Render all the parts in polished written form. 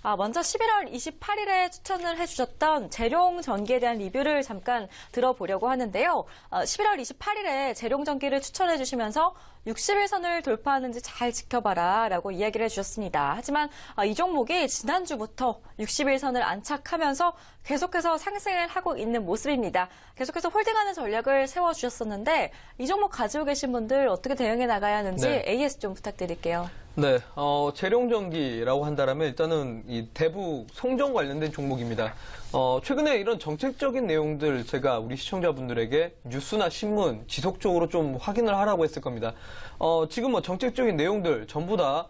먼저 11월 28일에 추천을 해주셨던 재룡전기에 대한 리뷰를 잠깐 들어보려고 하는데요. 11월 28일에 재룡전기를 추천해주시면서 60일선을 돌파하는지 잘 지켜봐라 라고 이야기를 해주셨습니다. 하지만 이 종목이 지난주부터 60일선을 안착하면서 계속해서 상승을 하고 있는 모습입니다. 계속해서 홀딩하는 전략을 세워주셨었는데 이 종목 가지고 계신 분들 어떻게 대응해 나가야 하는지 AS 좀 부탁드릴게요. 네, 재룡전기라고 한다면 일단은 이 대북 송정 관련된 종목입니다. 최근에 이런 정책적인 내용들 제가 우리 시청자분들에게 뉴스나 신문 지속적으로 좀 확인을 하라고 했을 겁니다. 지금 뭐 정책적인 내용들 전부 다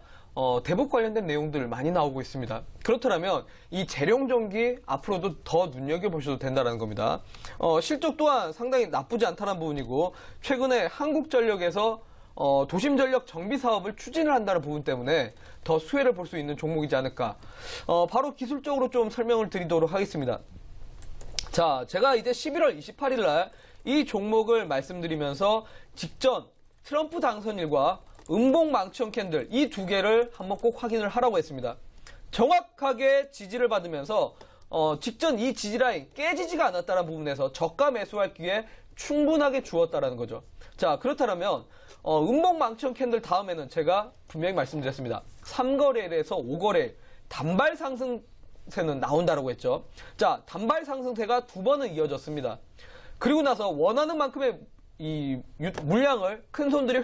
대북 관련된 내용들 많이 나오고 있습니다. 그렇다면 이 재룡전기 앞으로도 더 눈여겨보셔도 된다는 겁니다. 실적 또한 상당히 나쁘지 않다는 부분이고 최근에 한국전력에서 도심전력 정비 사업을 추진을 한다는 부분 때문에 더 수혜를 볼 수 있는 종목이지 않을까. 바로 기술적으로 좀 설명을 드리도록 하겠습니다. 자, 제가 이제 11월 28일 날 이 종목을 말씀드리면서 직전 트럼프 당선일과 음봉망청 캔들 이 두 개를 한번 꼭 확인을 하라고 했습니다. 정확하게 지지를 받으면서 직전 이 지지라인 깨지지가 않았다는 부분에서 저가 매수할 기회 충분하게 주었다는 거죠. 자, 그렇다면 음봉망청 캔들 다음에는 제가 분명히 말씀드렸습니다. 3거래일에서 5거래일 단발 상승세는 나온다고 했죠. 자, 단발 상승세가 두 번은 이어졌습니다. 그리고 나서 원하는 만큼의 이 물량을 큰 손들이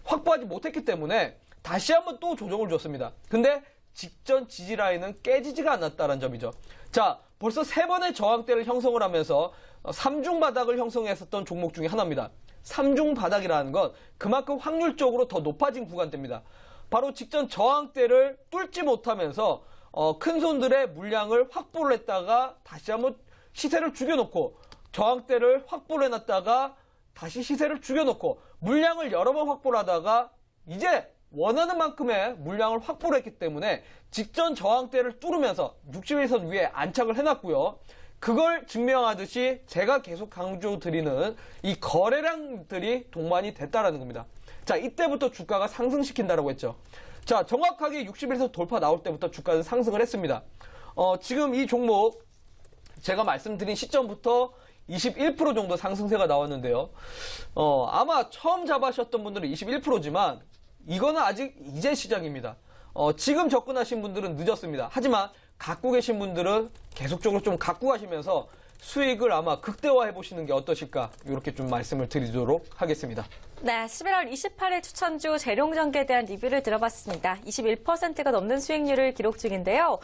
확보하지 못했기 때문에 다시 한번 또 조정을 줬습니다. 근데 직전 지지라인은 깨지지가 않았다는 점이죠. 자, 벌써 세 번의 저항대를 형성을 하면서 3중 바닥을 형성했었던 종목 중에 하나입니다. 3중 바닥이라는 건 그만큼 확률적으로 더 높아진 구간대입니다. 바로 직전 저항대를 뚫지 못하면서 큰 손들의 물량을 확보를 했다가 다시 한번 시세를 죽여놓고 저항대를 확보를 해놨다가 다시 시세를 죽여놓고 물량을 여러 번 확보를 하다가 이제 원하는 만큼의 물량을 확보를 했기 때문에 직전 저항대를 뚫으면서 60일선 위에 안착을 해놨고요. 그걸 증명하듯이 제가 계속 강조드리는 이 거래량들이 동반이 됐다라는 겁니다. 자, 이때부터 주가가 상승시킨다라고 했죠. 자, 정확하게 60일선 돌파 나올 때부터 주가는 상승을 했습니다. 지금 이 종목 제가 말씀드린 시점부터 21% 정도 상승세가 나왔는데요. 아마 처음 잡으셨던 분들은 21%지만 이거는 아직 이제 시작입니다. 지금 접근하신 분들은 늦었습니다. 하지만 갖고 계신 분들은 계속적으로 좀 갖고 가시면서 수익을 아마 극대화해 보시는 게 어떠실까 이렇게 좀 말씀을 드리도록 하겠습니다. 네, 11월 28일 추천주 재룡전기에 대한 리뷰를 들어봤습니다. 21%가 넘는 수익률을 기록 중인데요.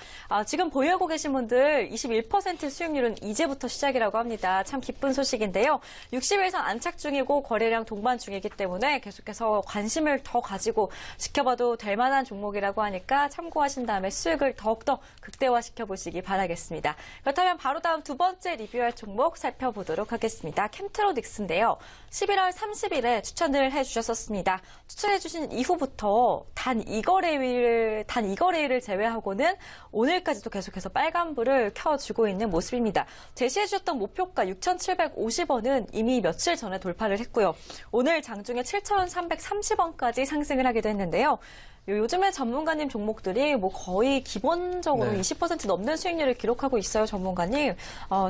지금 보유하고 계신 분들 21% 수익률은 이제부터 시작이라고 합니다. 참 기쁜 소식인데요. 60일선 안착 중이고 거래량 동반 중이기 때문에 계속해서 관심을 더 가지고 지켜봐도 될 만한 종목이라고 하니까 참고하신 다음에 수익을 더욱더 극대화시켜 보시기 바라겠습니다. 그렇다면 바로 다음 두 번째 리뷰할 종목 살펴보도록 하겠습니다. 캠트로닉스인데요. 11월 30일에 추천을 해주셨었습니다. 추천해주신 이후부터 단 2거래일을 제외하고는 오늘까지도 계속해서 빨간불을 켜주고 있는 모습입니다. 제시해주셨던 목표가 6,750원은 이미 며칠 전에 돌파를 했고요. 오늘 장중에 7,330원까지 상승을 하기도 했는데요. 요즘에 전문가님 종목들이 뭐 거의 기본적으로 20% 넘는 수익률을 기록하고 있어요, 전문가님.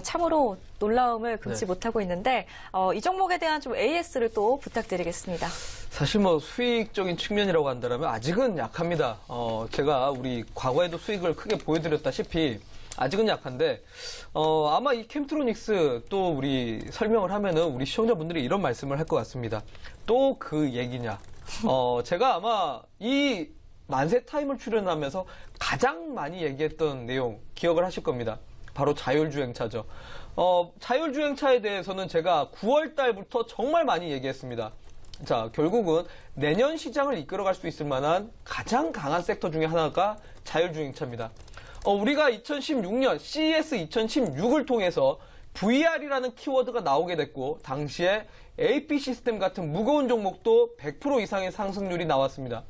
참으로 놀라움을 금치 못하고 있는데 이 종목에 대한 좀 AS를 또 부탁드리겠습니다. 사실 뭐 수익적인 측면이라고 한다면 아직은 약합니다. 제가 우리 과거에도 수익을 크게 보여드렸다시피 아직은 약한데 아마 이 캠트로닉스 또 우리 설명을 하면은 우리 시청자분들이 이런 말씀을 할 것 같습니다. 또 그 얘기냐? 제가 아마 이 만세 타임을 출연하면서 가장 많이 얘기했던 내용 기억을 하실 겁니다. 바로 자율주행차죠. 자율주행차에 대해서는 제가 9월 달부터 정말 많이 얘기했습니다. 자, 결국은 내년 시장을 이끌어갈 수 있을 만한 가장 강한 섹터 중에 하나가 자율주행차입니다. 우리가 2016년 CES 2016을 통해서 VR이라는 키워드가 나오게 됐고 당시에 AP 시스템 같은 무거운 종목도 100% 이상의 상승률이 나왔습니다.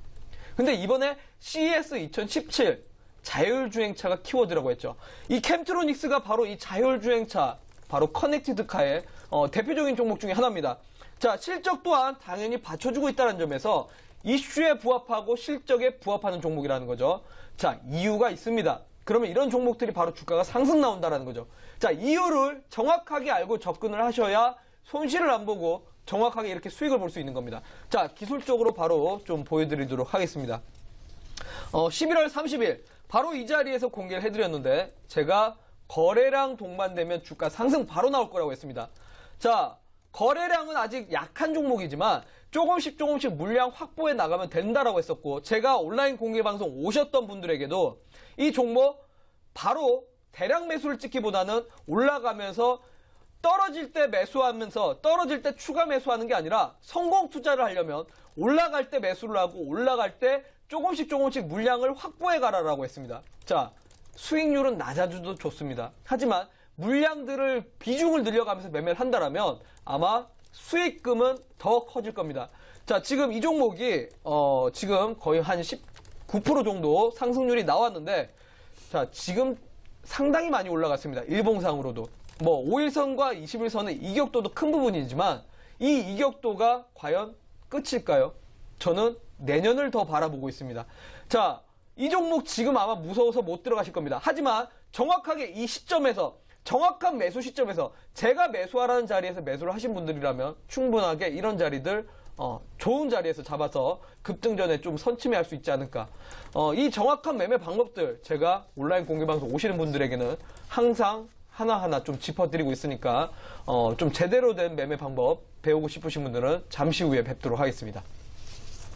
근데 이번에 CES 2017 자율주행차가 키워드라고 했죠. 이 캠트로닉스가 바로 이 자율주행차, 바로 커넥티드카의 대표적인 종목 중에 하나입니다. 자, 실적 또한 당연히 받쳐주고 있다는 점에서 이슈에 부합하고 실적에 부합하는 종목이라는 거죠. 자, 이유가 있습니다. 그러면 이런 종목들이 바로 주가가 상승 나온다라는 거죠. 자, 이유를 정확하게 알고 접근을 하셔야 손실을 안 보고 정확하게 이렇게 수익을 볼 수 있는 겁니다. 자, 기술적으로 바로 좀 보여드리도록 하겠습니다. 11월 30일 바로 이 자리에서 공개를 해드렸는데 제가 거래량 동반되면 주가 상승 바로 나올 거라고 했습니다. 자, 거래량은 아직 약한 종목이지만 조금씩 물량 확보해 나가면 된다라고 했었고, 제가 온라인 공개 방송 오셨던 분들에게도 이 종목 바로 대량 매수를 찍기보다는 올라가면서 떨어질 때 매수하면서 떨어질 때 추가 매수하는 게 아니라 성공 투자를 하려면 올라갈 때 매수를 하고 올라갈 때 조금씩 물량을 확보해 가라라고 했습니다. 자, 수익률은 낮아져도 좋습니다. 하지만 물량들을 비중을 늘려가면서 매매를 한다라면 아마 수익금은 더 커질 겁니다. 자, 지금 이 종목이 지금 거의 한 19% 정도 상승률이 나왔는데, 자, 지금 상당히 많이 올라갔습니다. 일봉상으로도. 뭐 5일선과 21선의 이격도도 큰 부분이지만 이 이격도가 과연 끝일까요? 저는 내년을 더 바라보고 있습니다. 자, 이 종목 지금 아마 무서워서 못 들어가실 겁니다. 하지만 정확하게 이 시점에서, 정확한 매수 시점에서 제가 매수하라는 자리에서 매수를 하신 분들이라면 충분하게 이런 자리들 좋은 자리에서 잡아서 급등 전에 좀 선침해할 수 있지 않을까. 이 정확한 매매 방법들 제가 온라인 공개방송 오시는 분들에게는 항상 하나하나 좀 짚어드리고 있으니까 좀 제대로 된 매매 방법 배우고 싶으신 분들은 잠시 후에 뵙도록 하겠습니다.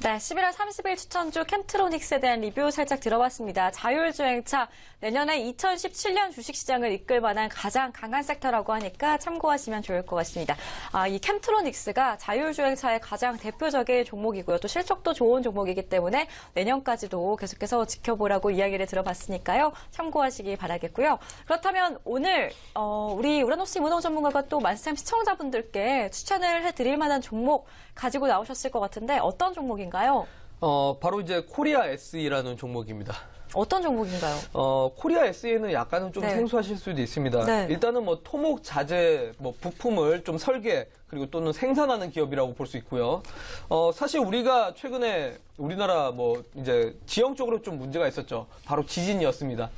네, 11월 30일 추천주 캠트로닉스에 대한 리뷰 살짝 들어봤습니다. 자율주행차, 내년에 2017년 주식시장을 이끌 만한 가장 강한 섹터라고 하니까 참고하시면 좋을 것 같습니다. 이 캠트로닉스가 자율주행차의 가장 대표적인 종목이고요. 또 실적도 좋은 종목이기 때문에 내년까지도 계속해서 지켜보라고 이야기를 들어봤으니까요. 참고하시기 바라겠고요. 그렇다면 오늘 우리 우라노스 임은홍 전문가가 또 만스타임 시청자분들께 추천을 해드릴 만한 종목 가지고 나오셨을 것 같은데 어떤 종목인가요? 바로 이제 코리아 SE라는 종목입니다. 어떤 종목인가요? 코리아 SE는 약간은 좀 네. 생소하실 수도 있습니다. 네. 일단은 뭐 토목 자재 부품을 좀 설계 그리고 또는 생산하는 기업이라고 볼 수 있고요. 사실 우리가 최근에 우리나라 이제 지형적으로 좀 문제가 있었죠. 바로 지진이었습니다.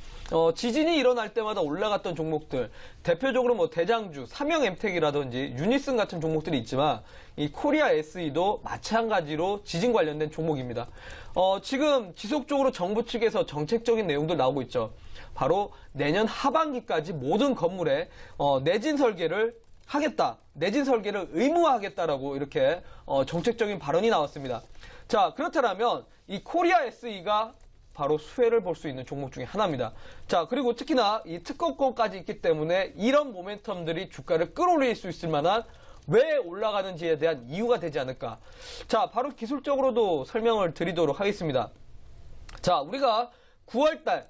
지진이 일어날 때마다 올라갔던 종목들, 대표적으로 대장주, 삼영엠텍이라든지 유니슨 같은 종목들이 있지만 이 코리아 SE도 마찬가지로 지진 관련된 종목입니다. 지금 지속적으로 정부 측에서 정책적인 내용들 나오고 있죠. 바로 내년 하반기까지 모든 건물에 내진 설계를 하겠다. 내진 설계를 의무화하겠다라고 이렇게 정책적인 발언이 나왔습니다. 자, 그렇다면 이 코리아 SE가 바로 수혜를 볼 수 있는 종목 중에 하나입니다. 자, 그리고 특히나 이 특허권까지 있기 때문에 이런 모멘텀들이 주가를 끌어올릴 수 있을 만한 왜 올라가는지에 대한 이유가 되지 않을까. 자, 바로 기술적으로도 설명을 드리도록 하겠습니다. 자, 우리가 9월달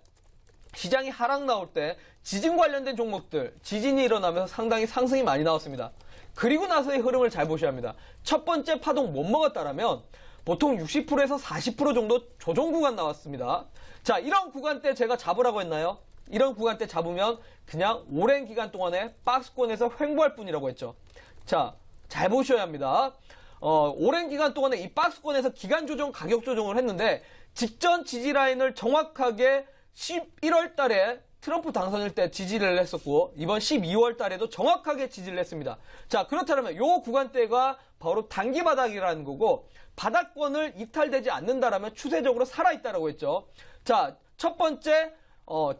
시장이 하락 나올 때 지진 관련된 종목들, 지진이 일어나면서 상당히 상승이 많이 나왔습니다. 그리고 나서의 흐름을 잘 보셔야 합니다. 첫 번째 파동 못 먹었다라면 보통 60%에서 40% 정도 조정 구간 나왔습니다. 자, 이런 구간 때 제가 잡으라고 했나요? 이런 구간 때 잡으면 그냥 오랜 기간 동안에 박스권에서 횡보할 뿐이라고 했죠. 자, 잘 보셔야 합니다. 오랜 기간 동안에 이 박스권에서 기간 조정, 가격 조정을 했는데 직전 지지 라인을 정확하게 11월 달에 트럼프 당선일 때 지지를 했었고 이번 12월 달에도 정확하게 지지를 했습니다. 자, 그렇다면 이 구간대가 바로 단기 바닥이라는 거고 바닥권을 이탈되지 않는다라면 추세적으로 살아있다라고 했죠. 자, 첫 번째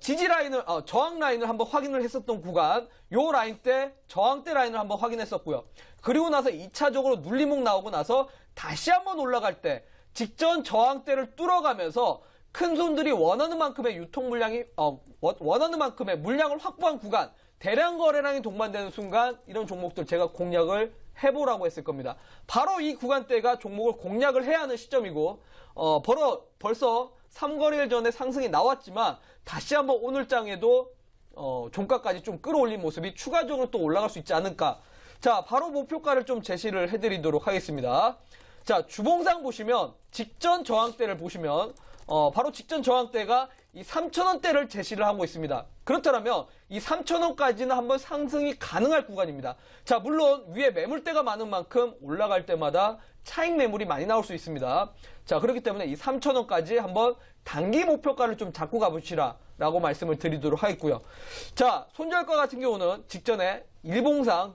지지 라인을 저항 라인을 한번 확인을 했었던 구간, 요 라인 때 저항대 라인을 한번 확인했었고요. 그리고 나서 2차적으로 눌림목 나오고 나서 다시 한번 올라갈 때 직전 저항대를 뚫어가면서 큰 손들이 원하는 만큼의 유통 물량이 원하는 만큼의 물량을 확보한 구간, 대량 거래량이 동반되는 순간 이런 종목들 제가 공략을 해보라고 했을 겁니다. 바로 이 구간대가 종목을 공략을 해야 하는 시점이고 벌써 3거래일 전에 상승이 나왔지만 다시 한번 오늘 장에도 종가까지 좀 끌어올린 모습이 추가적으로 또 올라갈 수 있지 않을까. 자, 바로 목표가를 좀 제시를 해드리도록 하겠습니다. 자, 주봉상 보시면 직전 저항대를 보시면 바로 직전 저항대가 이 3,000원대를 제시를 하고 있습니다. 그렇다면 이 3,000원까지는 한번 상승이 가능할 구간입니다. 자, 물론 위에 매물대가 많은 만큼 올라갈 때마다 차익 매물이 많이 나올 수 있습니다. 자, 그렇기 때문에 이 3,000원까지 한번 단기 목표가를 좀 잡고 가보시라라고 말씀을 드리도록 하겠고요. 자, 손절가 같은 경우는 직전에 일봉상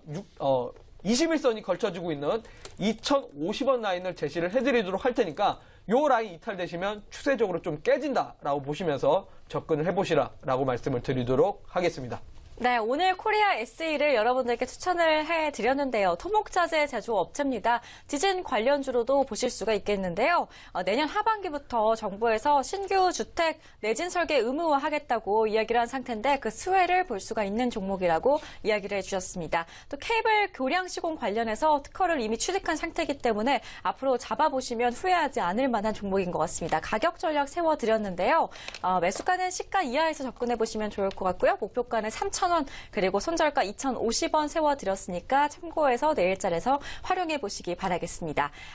21선이 걸쳐지고 있는 2,050원 라인을 제시를 해드리도록 할 테니까 요 라인 이탈되시면 추세적으로 좀 깨진다라고 보시면서 접근을 해보시라라고 말씀을 드리도록 하겠습니다. 네, 오늘 코리아 SE를 여러분들께 추천을 해드렸는데요. 토목자재 제조업체입니다. 지진 관련주로도 보실 수가 있겠는데요. 내년 하반기부터 정부에서 신규 주택 내진 설계 의무화하겠다고 이야기를 한 상태인데 그 수혜를 볼 수가 있는 종목이라고 이야기를 해주셨습니다. 또 케이블 교량 시공 관련해서 특허를 이미 취득한 상태이기 때문에 앞으로 잡아보시면 후회하지 않을 만한 종목인 것 같습니다. 가격 전략 세워드렸는데요. 매수가는 시가 이하에서 접근해보시면 좋을 것 같고요. 목표가는 3,000원 그리고 손절가 2,050원 세워드렸으니까 참고해서 내일자리에서 활용해 보시기 바라겠습니다.